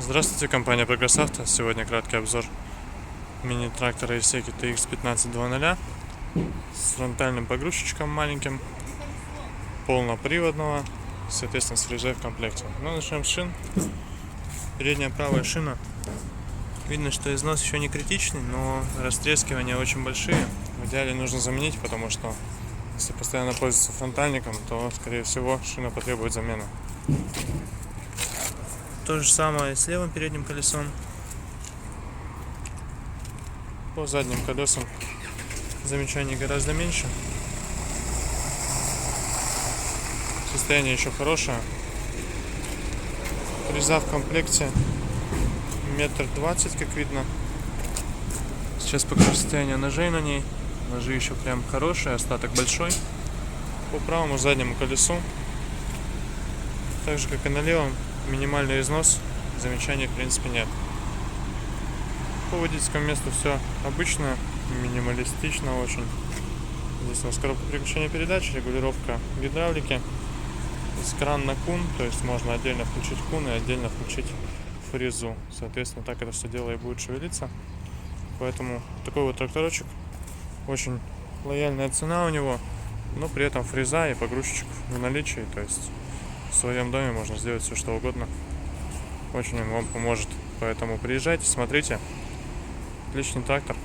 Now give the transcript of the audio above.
Здравствуйте, компания Progress Auto. Сегодня краткий обзор мини-трактора Исеки TX1500 с фронтальным погрузчиком маленьким, полноприводного, соответственно с фрезой в комплекте. Ну, начнем с шин. Передняя правая шина. Видно, что износ еще не критичный, но растрескивания очень большие. В идеале нужно заменить, потому что если постоянно пользоваться фронтальником, то, скорее всего, шина потребует замены. То же самое с левым передним колесом. По задним колесам замечаний гораздо меньше. Состояние еще хорошее. Фреза в комплекте 1,20 м, как видно. Сейчас покажу состояние ножей на ней. Ножи еще прям хорошие, остаток большой. По правому заднему колесу, так же как и на левом, минимальный износ, замечаний в принципе нет. По водительскому месту все обычно, минималистично очень. Здесь у нас коробка переключения передач, регулировка гидравлики. Здесь кран на кун, то есть можно отдельно включить кун и отдельно включить фрезу. Соответственно, так это все дело и будет шевелиться. Поэтому такой вот тракторочек. Очень лояльная цена у него, но при этом фреза и погрузчик в наличии. То есть в своем доме можно сделать все что угодно. Очень он вам поможет. Поэтому приезжайте, смотрите. Отличный трактор.